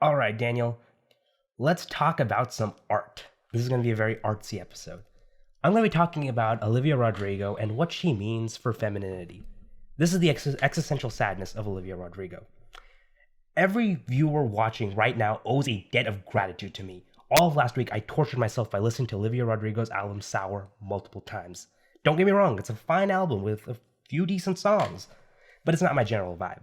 All right, Daniel, let's talk about some art. This is going to be a very artsy episode. I'm going to be talking about Olivia Rodrigo and what she means for femininity. This is the existential sadness of Olivia Rodrigo. Every viewer watching right now owes a debt of gratitude to me. All of last week, I tortured myself by listening to Olivia Rodrigo's album Sour multiple times. Don't get me wrong, it's a fine album with a few decent songs, but it's not my general vibe.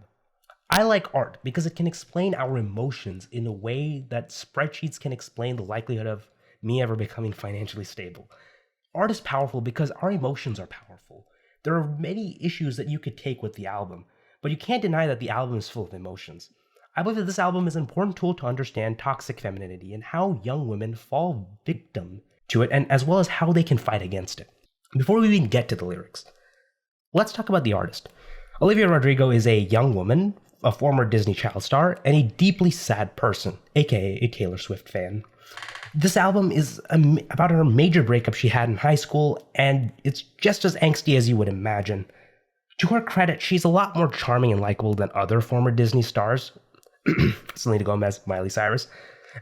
I like art because it can explain our emotions in a way that spreadsheets can explain the likelihood of me ever becoming financially stable. Art is powerful because our emotions are powerful. There are many issues that you could take with the album, but you can't deny that the album is full of emotions. I believe that this album is an important tool to understand toxic femininity and how young women fall victim to it, and as well as how they can fight against it. Before we even get to the lyrics, let's talk about the artist. Olivia Rodrigo is a young woman, a former Disney child star, and a deeply sad person, aka a Taylor Swift fan. This album is about her major breakup she had in high school, and it's just as angsty as you would imagine. To her credit, she's a lot more charming and likable than other former Disney stars, Selena Gomez, Miley Cyrus,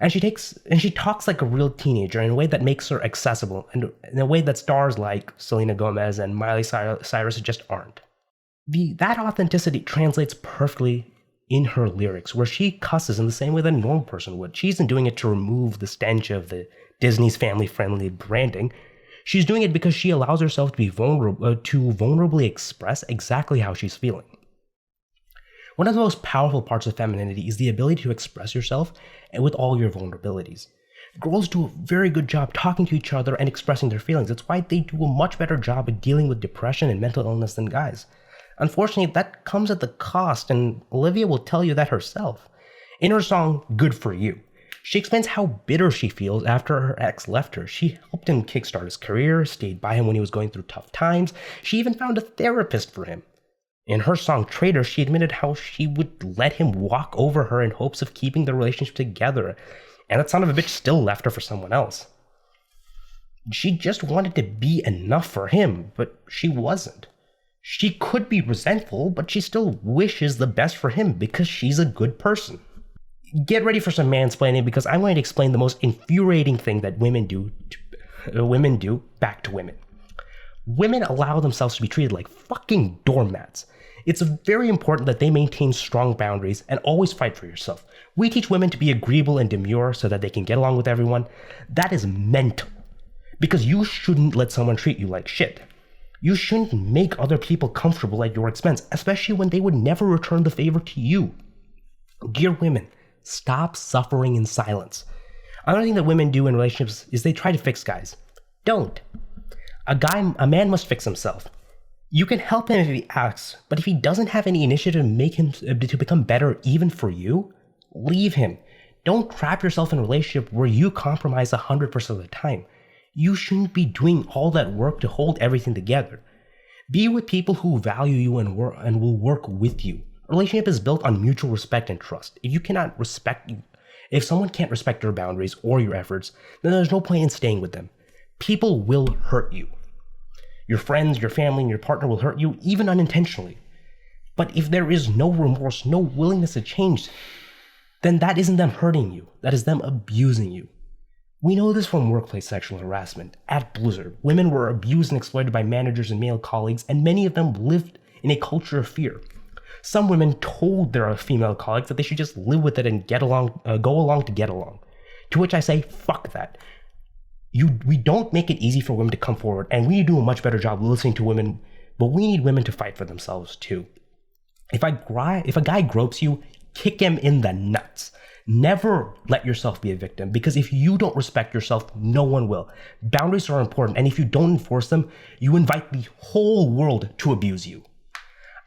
and she talks like a real teenager in a way that makes her accessible, and in a way that stars like Selena Gomez and Miley Cyrus just aren't. That authenticity translates perfectly in her lyrics, where she cusses in the same way that a normal person would. She isn't doing it to remove the stench of the Disney's family-friendly branding. She's doing it because she allows herself to be vulnerable, to vulnerably express exactly how she's feeling. One of the most powerful parts of femininity is the ability to express yourself with all your vulnerabilities. Girls do a very good job talking to each other and expressing their feelings. It's why they do a much better job at dealing with depression and mental illness than guys. Unfortunately, that comes at the cost, and Olivia will tell you that herself. In her song, Good For You, she explains how bitter she feels after her ex left her. She helped him kickstart his career, stayed by him when he was going through tough times. She even found a therapist for him. In her song, Traitor, she admitted how she would let him walk over her in hopes of keeping the relationship together, and that son of a bitch still left her for someone else. She just wanted to be enough for him, but she wasn't. She could be resentful, but she still wishes the best for him because she's a good person. Get ready for some mansplaining because I'm going to explain the most infuriating thing that women do back to women. Women allow themselves to be treated like fucking doormats. It's very important that they maintain strong boundaries and always fight for yourself. We teach women to be agreeable and demure so that they can get along with everyone. That is mental. Because you shouldn't let someone treat you like shit. You shouldn't make other people comfortable at your expense, especially when they would never return the favor to you. Dear women, stop suffering in silence. Another thing that women do in relationships is they try to fix guys. Don't. A man must fix himself. You can help him if he asks, but if he doesn't have any initiative to make him to become better even for you, leave him. Don't trap yourself in a relationship where you compromise 100% of the time. You shouldn't be doing all that work to hold everything together. Be with people who value you and will work with you. A relationship is built on mutual respect and trust. If someone can't respect your boundaries or your efforts, then there's no point in staying with them. People will hurt you. Your friends, your family, and your partner will hurt you, even unintentionally. But if there is no remorse, no willingness to change, then that isn't them hurting you. That is them abusing you. We know this from workplace sexual harassment. At Blizzard, women were abused and exploited by managers and male colleagues, and many of them lived in a culture of fear. Some women told their female colleagues that they should just live with it and go along to get along. To which I say, fuck that. We don't make it easy for women to come forward, and we need to do a much better job listening to women, but we need women to fight for themselves too. If a guy gropes you, kick him in the nuts. Never let yourself be a victim, because if you don't respect yourself, no one will. Boundaries are important, and if you don't enforce them, you invite the whole world to abuse you.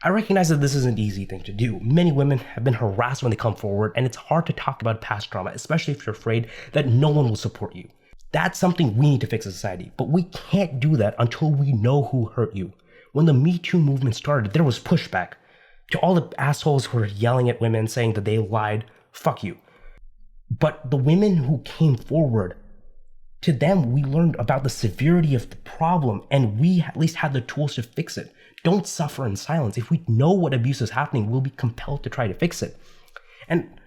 I recognize that this is an easy thing to do. Many women have been harassed when they come forward, and it's hard to talk about past trauma, especially if you're afraid that no one will support you. That's something we need to fix as a society, but we can't do that until we know who hurt you. When the Me Too movement started, there was pushback. To all the assholes who were yelling at women saying that they lied, fuck you. But the women who came forward, to them, we learned about the severity of the problem, and we at least had the tools to fix it. Don't suffer in silence. If we know what abuse is happening, we'll be compelled to try to fix it. And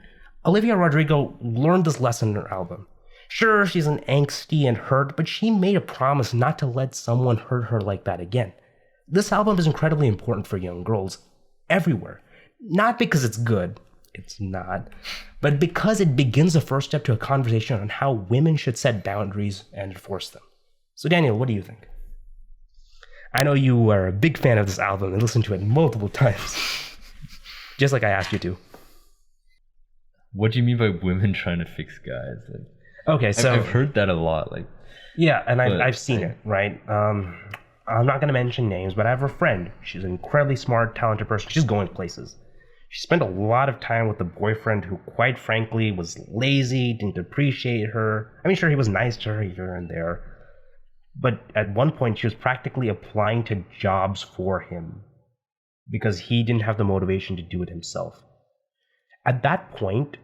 Olivia Rodrigo learned this lesson in her album. Sure, she's an angsty and hurt, but she made a promise not to let someone hurt her like that again. This album is incredibly important for young girls everywhere. Not because it's good, it's not, but because it begins the first step to a conversation on how women should set boundaries and enforce them. So Daniel, what do you think? I know you are a big fan of this album and listened to it multiple times, just like I asked you to. What do you mean by women trying to fix guys? Like, okay, so I've heard that a lot. Like, yeah, and I've seen it, right? I'm not going to mention names, but I have a friend. She's an incredibly smart, talented person. She's going places. She spent a lot of time with a boyfriend who, quite frankly, was lazy, didn't appreciate her. I mean, sure, he was nice to her here and there. But at one point, she was practically applying to jobs for him because he didn't have the motivation to do it himself. At that point,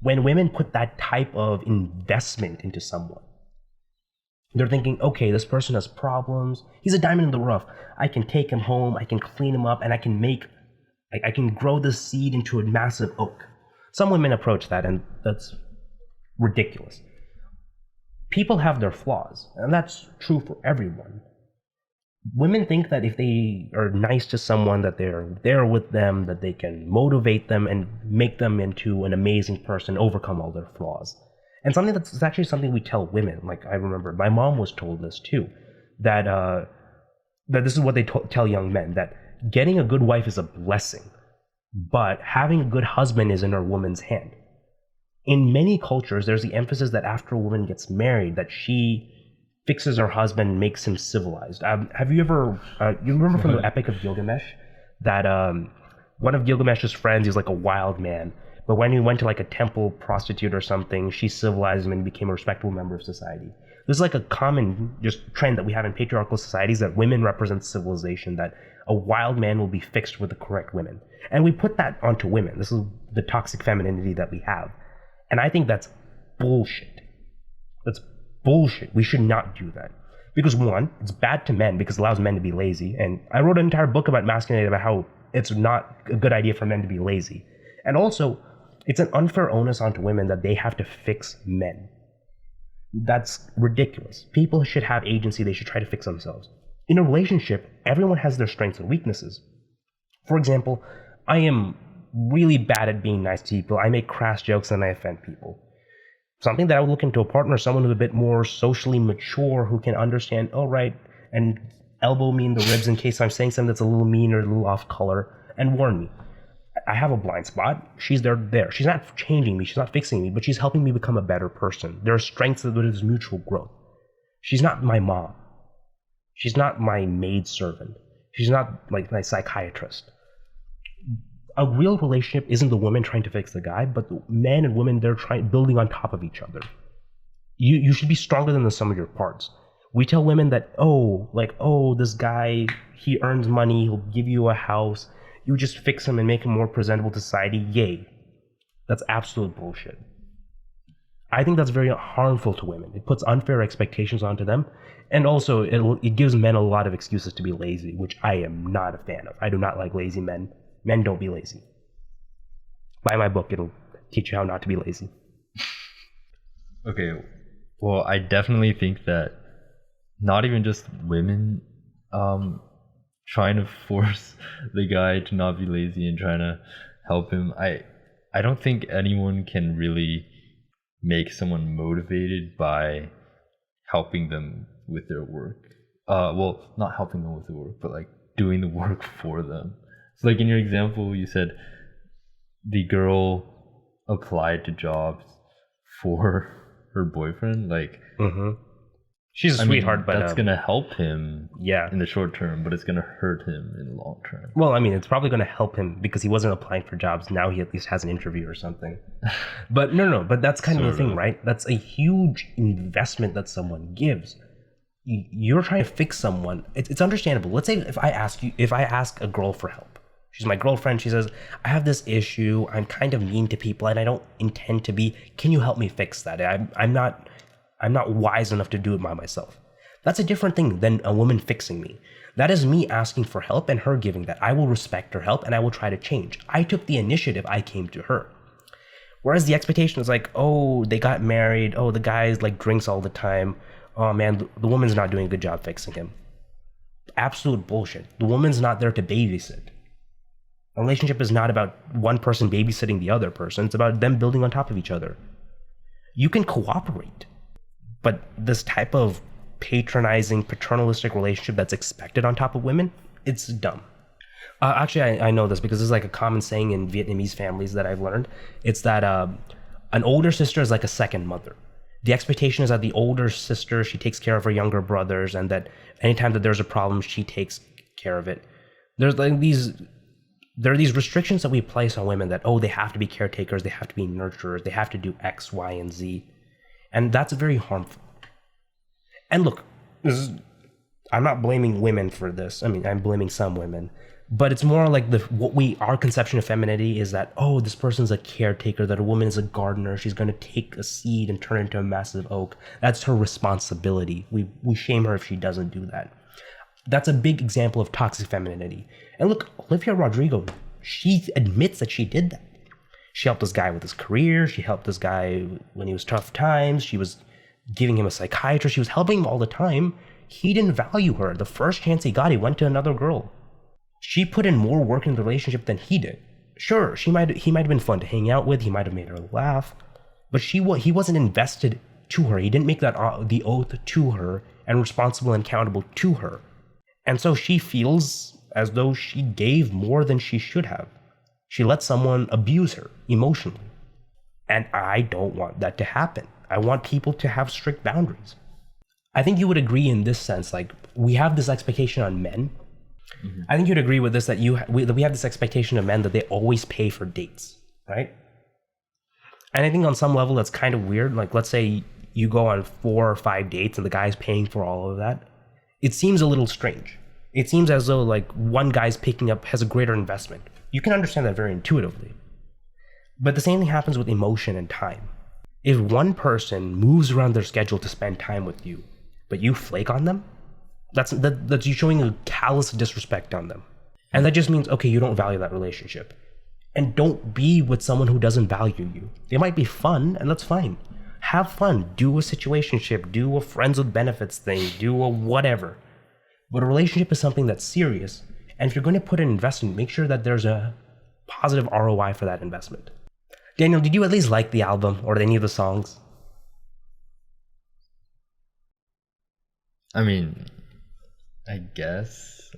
when women put that type of investment into someone, they're thinking, okay, this person has problems. He's a diamond in the rough. I can take him home. I can clean him up, and I can grow this seed into a massive oak. Some women approach that, and that's ridiculous. People have their flaws, and that's true for everyone. Women think that if they are nice to someone, that they're there with them, that they can motivate them and make them into an amazing person, overcome all their flaws. And something that's actually something we tell women. Like, I remember my mom was told this too, that this is what they tell young men, that getting a good wife is a blessing, but having a good husband is in a woman's hand. In many cultures, there's the emphasis that after a woman gets married, that she fixes her husband and makes him civilized. Have you ever, you remember from the Epic of Gilgamesh, that one of Gilgamesh's friends, he was like a wild man, but when he went to like a temple prostitute or something, she civilized him and became a respectable member of society. This is like a common just trend that we have in patriarchal societies, that women represent civilization, that a wild man will be fixed with the correct women. And we put that onto women. This is the toxic femininity that we have. And I think that's bullshit. That's bullshit. We should not do that. Because one, it's bad to men because it allows men to be lazy. And I wrote an entire book about masculinity, about how it's not a good idea for men to be lazy. And also, it's an unfair onus onto women that they have to fix men. That's ridiculous. People should have agency. They should try to fix themselves. In a relationship, everyone has their strengths and weaknesses. For example, I am really bad at being nice to people. I make crass jokes and I offend people. Something that I would look into a partner, someone who's a bit more socially mature, who can understand, oh, right, and elbow me in the ribs in case I'm saying something that's a little mean or a little off color, and warn me. I have a blind spot. She's there. She's not changing me. She's not fixing me, but she's helping me become a better person. There are strengths that there's mutual growth. She's not my mom. She's not my maidservant. She's not like my psychiatrist. A real relationship isn't the woman trying to fix the guy, but the men and women, they're building on top of each other. You should be stronger than the sum of your parts. We tell women that, this guy, he earns money, he'll give you a house. You just fix him and make him more presentable to society. Yay. That's absolute bullshit. I think that's very harmful to women. It puts unfair expectations onto them. And also, it gives men a lot of excuses to be lazy, which I am not a fan of. I do not like lazy men. Men don't be lazy. Buy my book. It'll teach you how not to be lazy. Okay. Well, I definitely think that not even just women trying to force the guy to not be lazy and trying to help him. I don't think anyone can really make someone motivated by helping them with their work. Not helping them with the work, but like doing the work for them. So like in your example, you said the girl applied to jobs for her boyfriend. Like, she's a sweetheart, but that's gonna help him, yeah, in the short term, but it's gonna hurt him in the long term. Well, I mean, it's probably gonna help him because he wasn't applying for jobs. Now he at least has an interview or something. But no, but that's kind of the thing, right? That's a huge investment that someone gives. You're trying to fix someone. It's understandable. Let's say if I ask a girl for help. She's my girlfriend. She says, I have this issue. I'm kind of mean to people and I don't intend to be. Can you help me fix that? I'm not wise enough to do it by myself. That's a different thing than a woman fixing me. That is me asking for help and her giving that. I will respect her help and I will try to change. I took the initiative. I came to her. Whereas the expectation is like, oh, they got married. Oh, the guy's like drinks all the time. Oh man, the woman's not doing a good job fixing him. Absolute bullshit. The woman's not there to babysit. A relationship is not about one person babysitting the other person. It's about them building on top of each other. You can cooperate, but this type of patronizing, paternalistic relationship that's expected on top of women, it's dumb. Actually, I know this because it's like a common saying in Vietnamese families that I've learned. It's that an older sister is like a second mother. The expectation is that the older sister, she takes care of her younger brothers, and that anytime that there's a problem, she takes care of it. There are these restrictions that we place on women that, oh, they have to be caretakers, they have to be nurturers, they have to do X, Y, and Z. And that's very harmful. And look, I'm not blaming women for this. I mean, I'm blaming some women. But it's more like our conception of femininity is that, oh, this person's a caretaker, that a woman is a gardener, she's going to take a seed and turn it into a massive oak. That's her responsibility. We shame her if she doesn't do that. That's a big example of toxic femininity. And look, Olivia Rodrigo, she admits that she did that. She helped this guy with his career, she helped this guy when he was tough times, she was giving him a psychiatrist, she was helping him all the time. He didn't value her. The first chance he got, he went to another girl. She put in more work in the relationship than he did. Sure, he might have been fun to hang out with. He might have made her laugh, but he wasn't invested to her. He didn't make that the oath to her and responsible and accountable to her. And so she feels as though she gave more than she should have. She let someone abuse her emotionally, and I don't want that to happen. I want people to have strict boundaries. I think you would agree in this sense. Like, we have this expectation on men. Mm-hmm. I think you'd agree with this that we have this expectation of men that they always pay for dates, right? And I think on some level that's kind of weird. Like, let's say you go on 4 or 5 dates and the guy's paying for all of that. It seems a little strange. It seems as though like one guy's picking up has a greater investment. You can understand that very intuitively. But the same thing happens with emotion and time. If one person moves around their schedule to spend time with you, but you flake on them, that's you showing a callous disrespect on them. And that just means, okay, you don't value that relationship. And don't be with someone who doesn't value you. They might be fun, and that's fine. Have fun. Do a situationship. Do a friends with benefits thing. Do a whatever. But a relationship is something that's serious. And if you're going to put an investment, make sure that there's a positive ROI for that investment. Daniel, did you at least like the album or any of the songs? I mean, I guess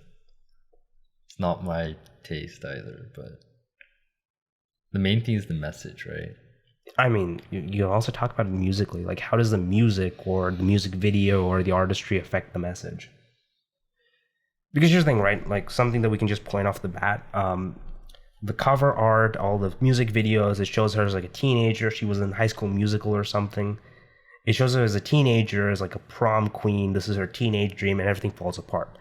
it's not my taste either, but the main thing is the message, right? I mean, you also talk about it musically. Like, how does the music or the music video or the artistry affect the message? Because here's the thing, right? Like, something that we can just point off the bat. The cover art, all the music videos, it shows her as like a teenager. She was in High School Musical or something. It shows her as a teenager, as like a prom queen. This is her teenage dream, and everything falls apart.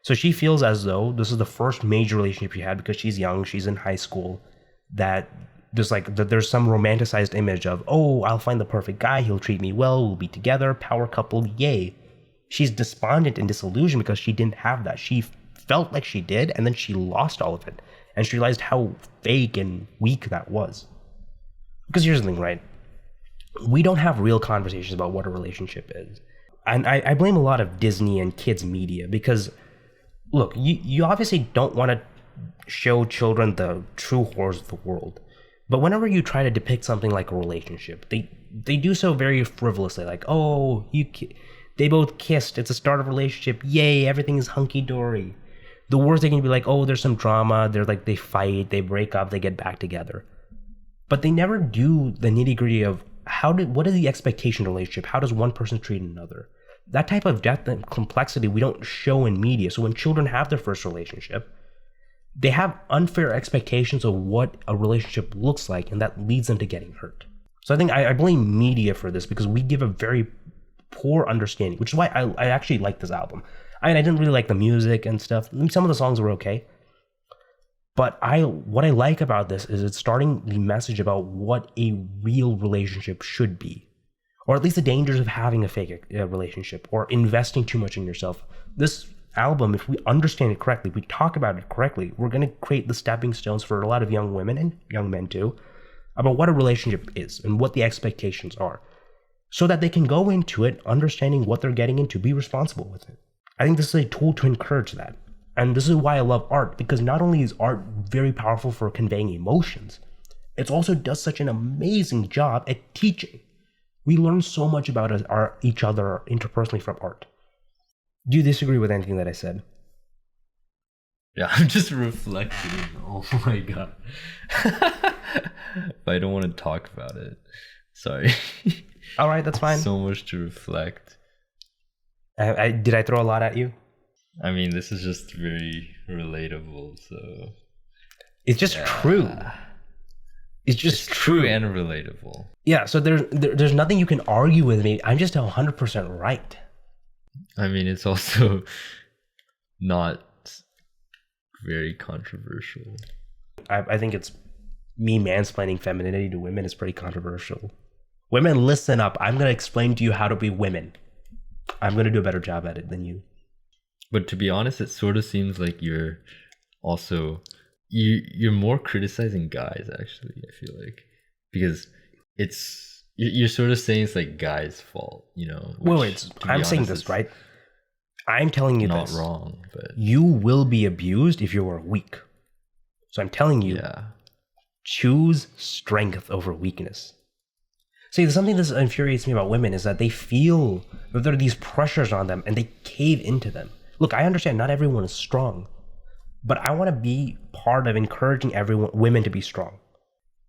So she feels as though this is the first major relationship she had because she's young, she's in high school, that there's some romanticized image of, oh, I'll find the perfect guy, he'll treat me well, we'll be together, power couple, yay. She's despondent and disillusioned because she didn't have that. She felt like she did, and then she lost all of it. And she realized how fake and weak that was. Because here's the thing, right? We don't have real conversations about what a relationship is. And I blame a lot of Disney and kids media because, look, you obviously don't want to show children the true horrors of the world. But whenever you try to depict something like a relationship, they do so very frivolously, like, oh, they both kissed, it's a start of a relationship, yay, everything is hunky-dory. The worst they can be like, oh, there's some drama, they fight, they break up, they get back together. But they never do the nitty-gritty of what is the expectation of a relationship? How does one person treat another? That type of depth and complexity we don't show in media. So when children have their first relationship, they have unfair expectations of what a relationship looks like, and that leads them to getting hurt. So I think I blame media for this because we give a very poor understanding, which is why I actually like this album. I mean, I didn't really like the music and stuff. Some of the songs were okay. But what I like about this is it's starting the message about what a real relationship should be. Or at least the dangers of having a fake relationship or investing too much in yourself. This album, if we understand it correctly, if we talk about it correctly, we're going to create the stepping stones for a lot of young women and young men too, about what a relationship is and what the expectations are, so that they can go into it understanding what they're getting into, be responsible with it. I think this is a tool to encourage that. And this is why I love art, because not only is art very powerful for conveying emotions, it also does such an amazing job at teaching. We learn so much about each other interpersonally from art. Do you disagree with anything that I said? Yeah, I'm just reflecting. Oh my god. But I don't want to talk about it. Sorry. All right, that's fine. So much to reflect. Did I throw a lot at you? I mean, this is just very relatable, so... It's just true. It's just true and relatable. Yeah, so there's nothing you can argue with me. I'm just 100% right. I mean, it's also not very controversial. I think it's me mansplaining femininity to women is pretty controversial. Women, listen up. I'm going to explain to you how to be women. I'm going to do a better job at it than you. But to be honest, it sort of seems like you're also... You're more criticizing guys, actually, I feel like. Because it's... You're sort of saying it's like guys' fault, you know? Wait, I'm saying this, right? I'm telling you not this. Wrong, but... You will be abused if you are weak. So I'm telling you, choose strength over weakness. See, there's something that infuriates me about women is that they feel that there are these pressures on them and they cave into them. Look, I understand not everyone is strong, but I want to be part of encouraging women to be strong.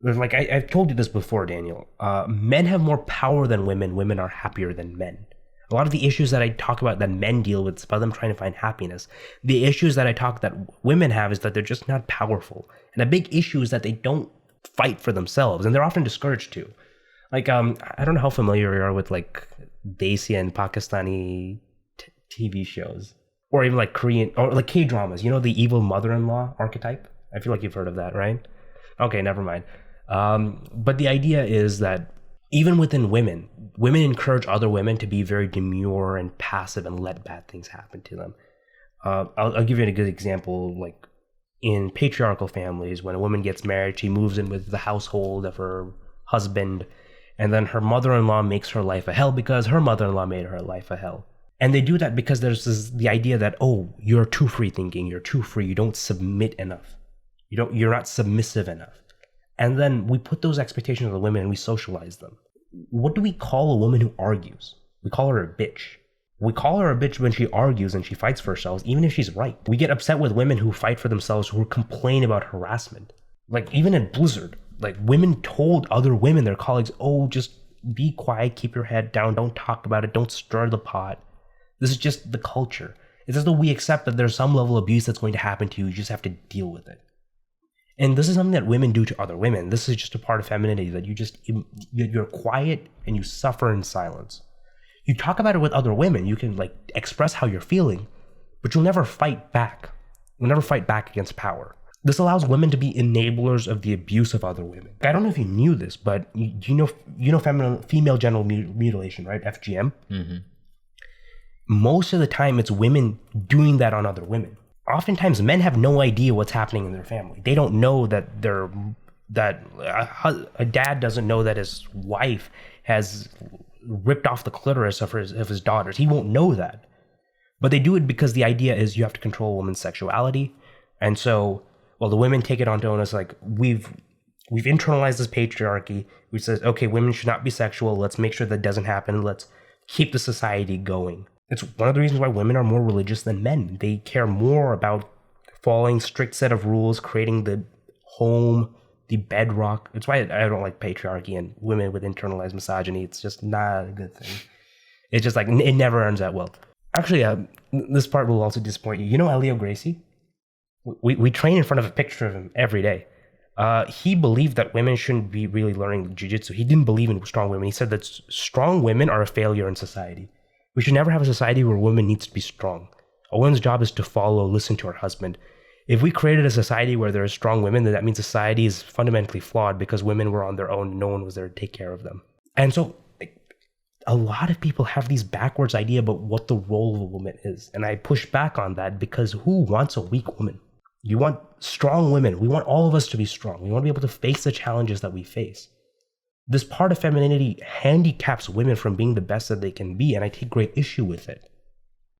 Like I've told you this before, Daniel. Men have more power than women. Women are happier than men. A lot of the issues that I talk about that men deal with is about them trying to find happiness. The issues that I talk that women have is that they're just not powerful. And a big issue is that they don't fight for themselves, and they're often discouraged too. Like, I don't know how familiar you are with like Desi and Pakistani TV shows, or even like Korean or like K-dramas. You know, the evil mother-in-law archetype? I feel like you've heard of that, right? Okay, never mind. But the idea is that even within women encourage other women to be very demure and passive and let bad things happen to them. I'll give you a good example. Like in patriarchal families, when a woman gets married, she moves in with the household of her husband, and then her mother-in-law makes her life a hell because her mother-in-law made her life a hell. And they do that because there's the idea that, oh, you're too free thinking, you're too free, you don't submit enough, you're not submissive enough. And then we put those expectations on the women and we socialize them. What do we call a woman who argues? We call her a bitch. We call her a bitch when she argues and she fights for herself, even if she's right. We get upset with women who fight for themselves, who complain about harassment. Like even in Blizzard, like women told other women, their colleagues, oh, just be quiet, keep your head down, don't talk about it, don't stir the pot. This is just the culture. It's as though we accept that there's some level of abuse that's going to happen to you, you just have to deal with it. And this is something that women do to other women. This is just a part of femininity, that you're quiet and you suffer in silence. You talk about it with other women, you can like express how you're feeling, but you'll never fight back. You'll never fight back against power. This allows women to be enablers of the abuse of other women. I don't know if you knew this, but you know female genital mutilation, right? FGM? Mm-hmm. Most of the time, it's women doing that on other women. Oftentimes, men have no idea what's happening in their family. They don't know that a dad doesn't know that his wife has ripped off the clitoris of his daughters. He won't know that. But they do it because the idea is you have to control a woman's sexuality. And so, well, the women take it onto us like, we've internalized this patriarchy, which says, okay, women should not be sexual. Let's make sure that doesn't happen. Let's keep the society going. It's one of the reasons why women are more religious than men. They care more about following strict set of rules, creating the home, the bedrock. It's why I don't like patriarchy and women with internalized misogyny. It's just not a good thing. It's just like, it never ends out well. Actually, this part will also disappoint you. You know Elio Gracie? We train in front of a picture of him every day. He believed that women shouldn't be really learning jiu-jitsu. He didn't believe in strong women. He said that strong women are a failure in society. We should never have a society where women needs to be strong. A woman's job is to follow, listen to her husband. If we created a society where there are strong women, then that means society is fundamentally flawed because women were on their own. No one was there to take care of them. And so a lot of people have these backwards idea about what the role of a woman is. And I push back on that because who wants a weak woman? You want strong women. We want all of us to be strong. We want to be able to face the challenges that we face. This part of femininity handicaps women from being the best that they can be, and I take great issue with it.